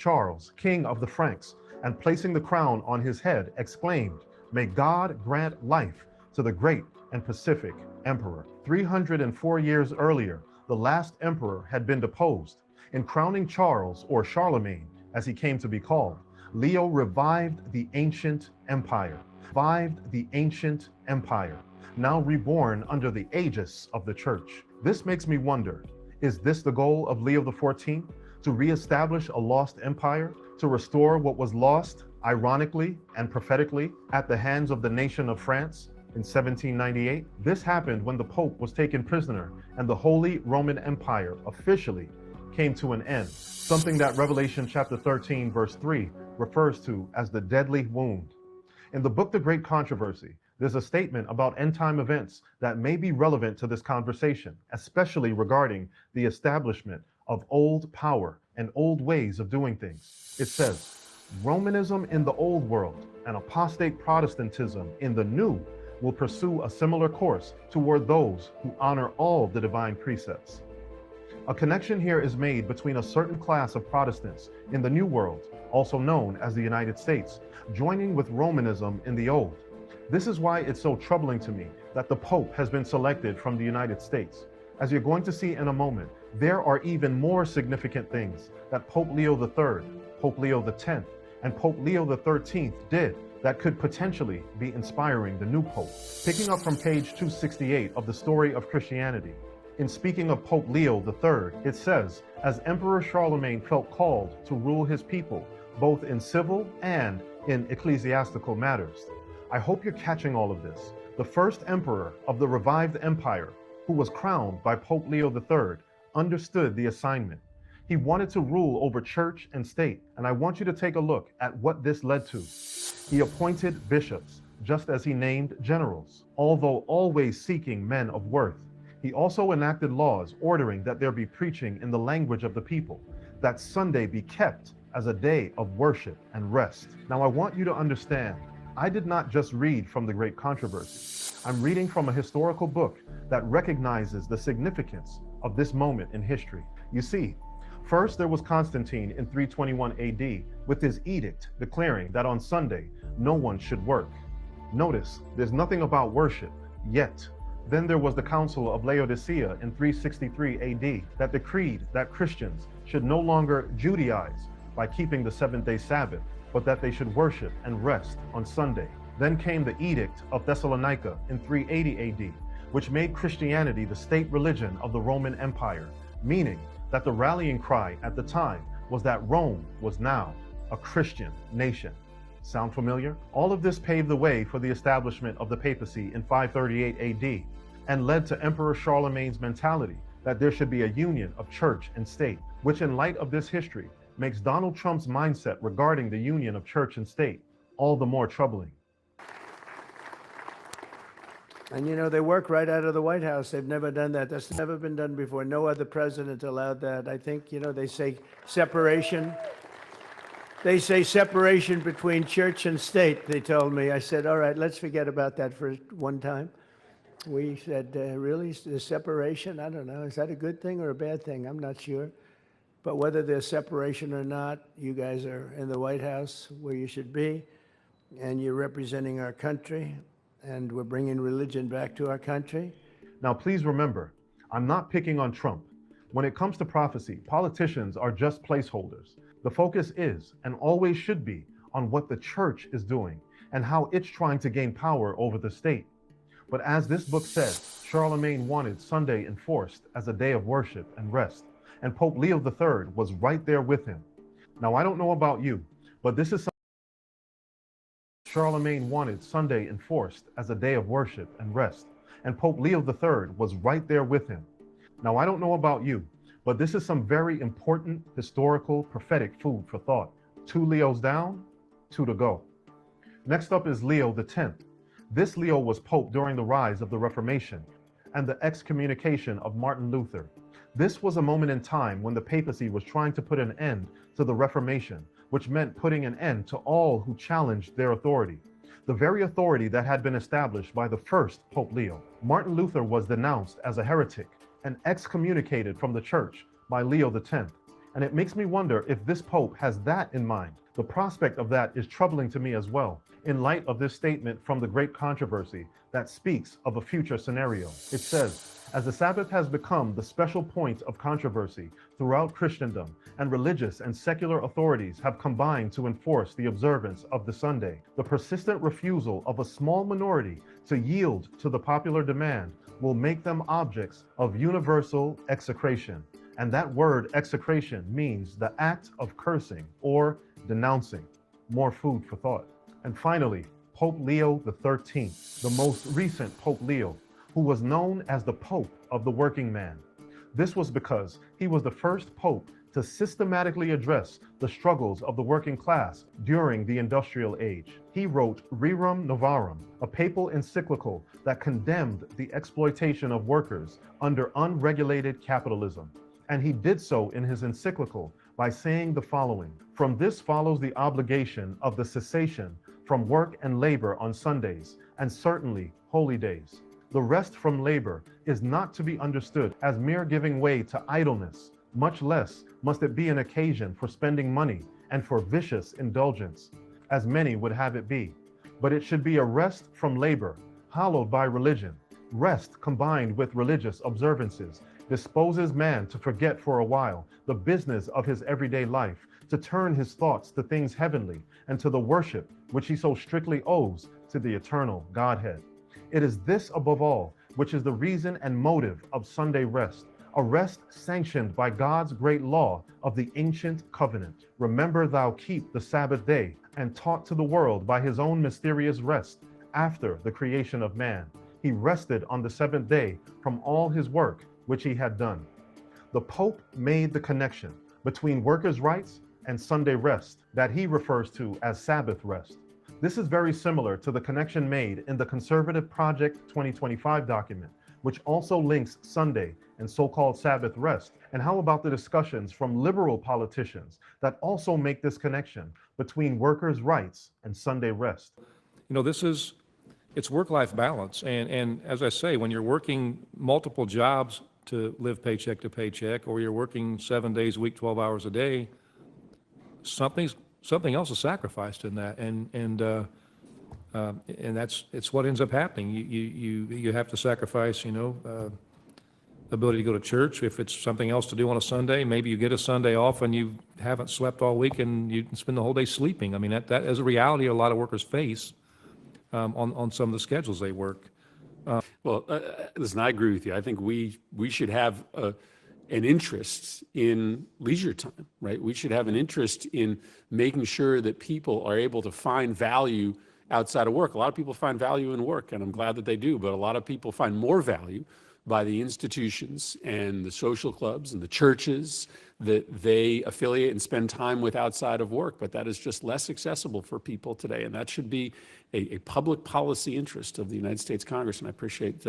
Charles, king of the Franks, and placing the crown on his head, exclaimed, "May God grant life to the great and pacific emperor." 304 years earlier, the last emperor had been deposed. In crowning Charles, or Charlemagne, as he came to be called, Leo revived the ancient empire. Now reborn under the aegis of the church. This makes me wonder, is this the goal of Leo XIV? To reestablish a lost empire? To restore what was lost, ironically and prophetically, at the hands of the nation of France in 1798? This happened when the Pope was taken prisoner and the Holy Roman Empire officially came to an end, something that Revelation chapter 13 verse 3 refers to as the deadly wound. In the book The Great Controversy, there's a statement about end-time events that may be relevant to this conversation, especially regarding the establishment of old power and old ways of doing things. It says, Romanism in the old world and apostate Protestantism in the new will pursue a similar course toward those who honor all the divine precepts. A connection here is made between a certain class of Protestants in the New World, also known as the United States, joining with Romanism in the Old. This is why it's so troubling to me that the Pope has been selected from the United States. As you're going to see in a moment, there are even more significant things that Pope Leo III, Pope Leo X, and Pope Leo XIII did that could potentially be inspiring the new Pope. Picking up from page 268 of the Story of Christianity, in speaking of Pope Leo III, it says, as Emperor Charlemagne felt called to rule his people, both in civil and in ecclesiastical matters. I hope you're catching all of this. The first emperor of the revived empire, who was crowned by Pope Leo III, understood the assignment. He wanted to rule over church and state, and I want you to take a look at what this led to. He appointed bishops, just as he named generals, although always seeking men of worth. He also enacted laws ordering that there be preaching in the language of the people, that Sunday be kept as a day of worship and rest. Now I want you to understand, I did not just read from the Great Controversy. I'm reading from a historical book that recognizes the significance of this moment in history. You see, first there was Constantine in 321 AD with his edict declaring that on Sunday no one should work. Notice, there's nothing about worship yet. Then there was the Council of Laodicea in 363 AD that decreed that Christians should no longer Judaize by keeping the seventh-day Sabbath, but that they should worship and rest on Sunday. Then came the Edict of Thessalonica in 380 AD, which made Christianity the state religion of the Roman Empire, meaning that the rallying cry at the time was that Rome was now a Christian nation. Sound familiar? All of this paved the way for the establishment of the papacy in 538 AD and led to Emperor Charlemagne's mentality that there should be a union of church and state, which in light of this history makes Donald Trump's mindset regarding the union of church and state all the more troubling. And you know, they work right out of the White House. They've never done that. That's never been done before. No other president allowed that. I think, you know, they say separation. They say separation between church and state, they told me. I said, all right, let's forget about that for one time. We said, really, the separation? I don't know. Is that a good thing or a bad thing? I'm not sure. But whether there's separation or not, you guys are in the White House where you should be, and you're representing our country, and we're bringing religion back to our country. Now, please remember, I'm not picking on Trump. When it comes to prophecy, politicians are just placeholders. The focus is, and always should be, on what the church is doing and how it's trying to gain power over the state. But as this book says, Charlemagne wanted Sunday enforced as a day of worship and rest, and Pope Leo III was right there with him. Now, I don't know about you, but this is something Charlemagne wanted Sunday enforced as a day of worship and rest, and Pope Leo III was right there with him. Now, I don't know about you, but this is some very important historical prophetic food for thought. 2 Leos down, 2 to go. Next up is Leo X. This Leo was Pope during the rise of the Reformation and the excommunication of Martin Luther. This was a moment in time when the papacy was trying to put an end to the Reformation, which meant putting an end to all who challenged their authority, the very authority that had been established by the first Pope Leo. Martin Luther was denounced as a heretic and excommunicated from the church by Leo X. And it makes me wonder if this Pope has that in mind. The prospect of that is troubling to me as well, in light of this statement from the Great Controversy that speaks of a future scenario. It says, as the Sabbath has become the special point of controversy throughout Christendom, and religious and secular authorities have combined to enforce the observance of the Sunday, the persistent refusal of a small minority to yield to the popular demand will make them objects of universal execration. And that word execration means the act of cursing or denouncing. More food for thought. And finally, Pope Leo XIII, the most recent Pope Leo, who was known as the Pope of the working man. This was because he was the first pope to systematically address the struggles of the working class during the industrial age. He wrote Rerum Novarum, a papal encyclical that condemned the exploitation of workers under unregulated capitalism. And he did so in his encyclical by saying the following: from this follows the obligation of the cessation from work and labor on Sundays, and certainly holy days. The rest from labor is not to be understood as mere giving way to idleness, much less must it be an occasion for spending money and for vicious indulgence, as many would have it be. But it should be a rest from labor, hallowed by religion. Rest combined with religious observances disposes man to forget for a while the business of his everyday life, to turn his thoughts to things heavenly and to the worship which he so strictly owes to the eternal Godhead. It is this above all which is the reason and motive of Sunday rest, a rest sanctioned by God's great law of the ancient covenant. Remember thou keep the Sabbath day, and taught to the world by his own mysterious rest after the creation of man. He rested on the seventh day from all his work which he had done. The Pope made the connection between workers' rights and Sunday rest that he refers to as Sabbath rest. This is very similar to the connection made in the Conservative Project 2025 document, which also links Sunday and so-called Sabbath rest. And how about the discussions from liberal politicians that also make this connection between workers' rights and Sunday rest? You know, it's work-life balance. And as I say, when you're working multiple jobs to live paycheck to paycheck, or you're working 7 days a week, 12 hours a day, something else is sacrificed in that, and it's what ends up happening. You have to sacrifice, ability to go to church. If it's something else to do on a Sunday, maybe you get a Sunday off and you haven't slept all week and you spend the whole day sleeping. I mean, that is a reality a lot of workers face on some of the schedules they work. Well, listen, I agree with you. I think we should have an interest in leisure time, right? We should have an interest in making sure that people are able to find value outside of work. A lot of people find value in work, and I'm glad that they do, but a lot of people find more value by the institutions and the social clubs and the churches that they affiliate and spend time with outside of work. But that is just less accessible for people today, and that should be a public policy interest of the United States Congress, and I appreciate